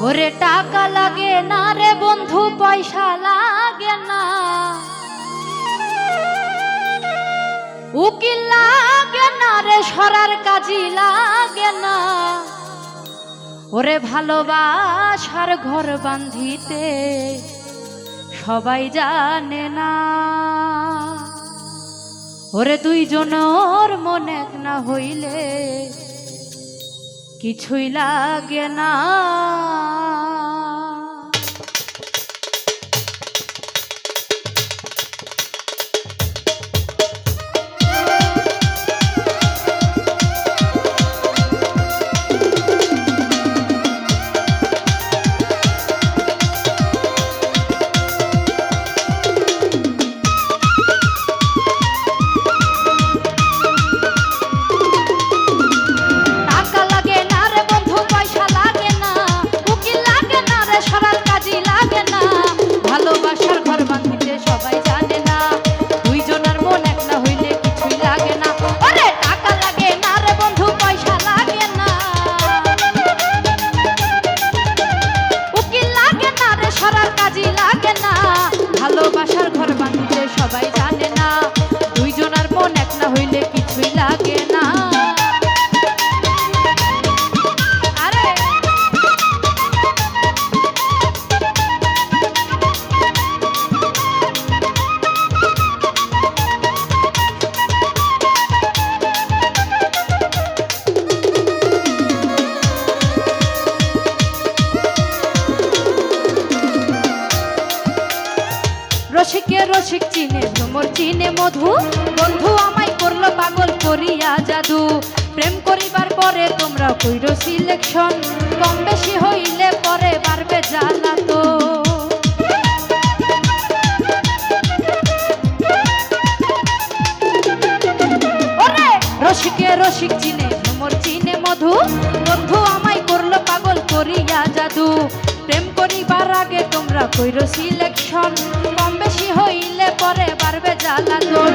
ওরে টাকা লাগে না রে বন্ধু, পয়সা লাগে না, উকিল লাগে না রে, সরার কাজী লাগে না। ওরে ভালোবাসার ঘর বাঁধিতে সবাই জানে না। ওরে দুইজনের মন এক না হইলে কিছুই লাগে না। ভালোবাসার ঘর বাঁধিতে সবাই জানে না, দুইজনের মন এক না হইলে কিছুই লাগে না। রসিকে রসিক চিনে ভ্রমর চিনে মধু, বন্ধু আমায় করলো পাগল করিয়া জাদু। প্রেম করিবার পরে তোমরা কইরো সিলেকশন, কম বেশি হইলে পরে বাড়বে জ্বালাতো। ওরে রসিকে রসিক চিনে ভ্রমর চিনে মধু, বন্ধু আমায় করলো পাগল করিয়া জাদু। প্রেম করিবার আগে তোমরা কইরো সিলেকশন, কম বেশি হইলে পরে বাড়বে জ্বালাতন।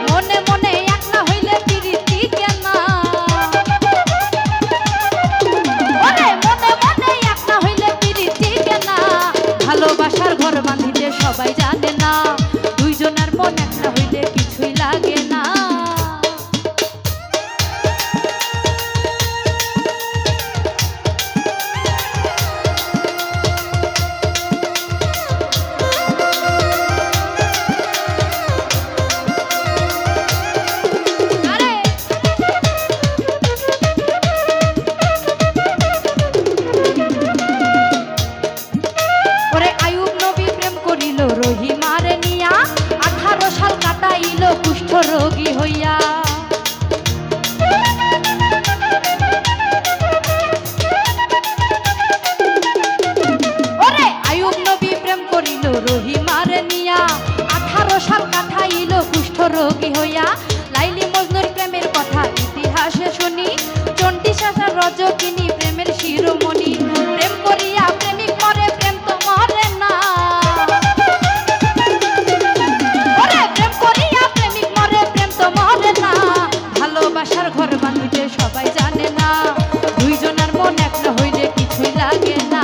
মনে মনে এক না হইলে প্রীতি কেন, ওরে মনে মনে এক না হইলে প্রীতি কেন। ভালোবাসার ঘর বাঁধিতে সবাই জানে না, দুইজনের মন এক না হইলে কিছুই লাগে না। রহিমারে নিয়া 18 সাল কাটাইল কুষ্ঠ রোগী হইয়া। ওরে আয়ুব নবী প্রেম করিল রহিমারে নিয়া, 18 সাল কাটাইল কুষ্ঠ রোগী হইয়া। লাইলি মজনুর প্রেমের কথা ইতিহাসে শুনি, চণ্ডী শাসার রজকিনী প্রেমের শিরোমণি। প্রেম করিয়া প্রেমিক মরে, প্রেম তো মরে না। ভালোবাসার ঘর বাঁধিতে সবাই জানে না, দুইজনের মন এক না হইলে কিছুই লাগে না।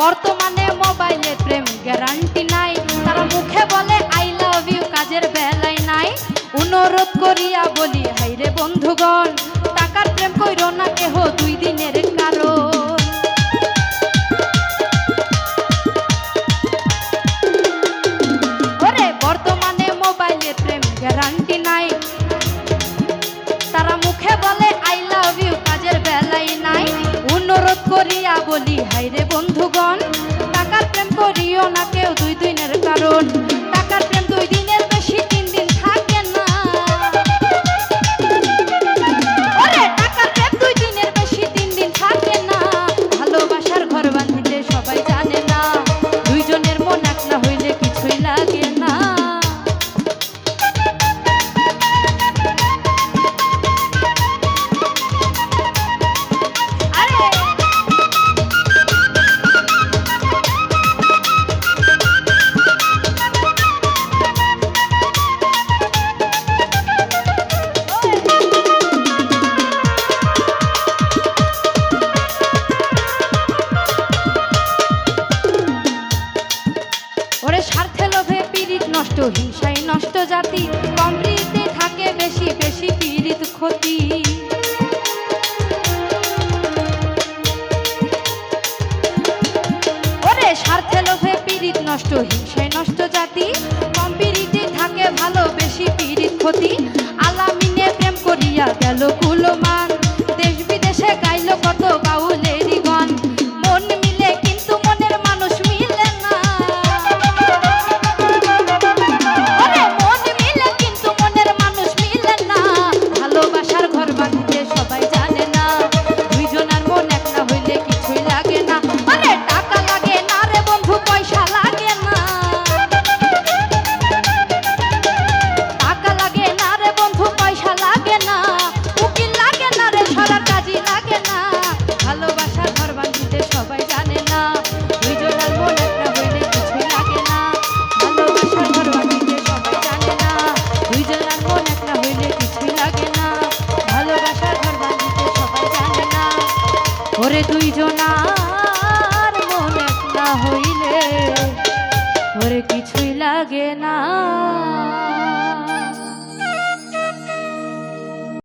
বর্তমানে মোবাইলে প্রেম গ্যারান্টি নাই, তারা মুখে বলে আই লাভ ইউ, কাজের বেলায় নাই। অনুরোধ করিয়া বলি হাইরে বন্ধুগণ, টাকার প্রেম কইরো না কেহ দুই দিনের কারণ। ওরে বর্তমানে মোবাইলে প্রেম গ্যারান্টি নাই, তারা মুখে বলে আই লাভ ইউ, কাজের বেলায় নাই। অনুরোধ করিয়া বলি হাইরে বন্ধুগণ, টাকার প্রেম করিও না কেউ 2 দিনের কারণ টাকার প্রেম 2 দিনের বেশি 3 দিন থাকে না ওরে টাকার প্রেম 2 দিনের বেশি 3 দিন থাকে না ভালোবাসার ঘর বাঁধিতে সবাই জানে না দুইজনের মন এক না হইলে কিছুই লাগে না ওরে স্বার্থে লোভে পীড়িত নষ্ট হিংসায় নষ্ট জাতি কম রীতে থাকে বেশি বেশি পীড়িত ক্ষতি ওরে স্বার্থে লোভে পীড়িত নষ্ট হিংসায় নষ্ট জাতি কম পীড়িতে থাকে ভালো বেশি পীড়িত ক্ষতি আলামিনে প্রেম করিয়া গেল কুলমান দেশ বিদেশে গাইল কত বাউলেরই গান মন মিলে কিন্তু মনের মানুষ মিলে না ওরে মন মিলে কিন্তু মনের মানুষ মিলে না ভালোবাসার ঘর বাঁধিতে সবাই জানে না দুইজনের মন এক না হইলে কিছুই লাগে না ওরে টাকা লাগে না রে বন্ধু পয়সা লাগে না টাকা লাগে না রে বন্ধু পয়সা লাগে না উকিল লাগে না রে সরার কাজী লাগে না ভালোবাসার ঘর বাঁধিতে সবাই জানে না দুইজনের মন এক না হইলে কিছুই লাগে না ভালোবাসার ঘর বাঁধিতে সবাই জানে না দুইজনের মন এক না হইলে কিছুই লাগে না ভালোবাসার ঘর বাঁধিতে সবাই জানে না ওরে দুইজনার মন এক না হইলে ওরে কিছুই লাগে না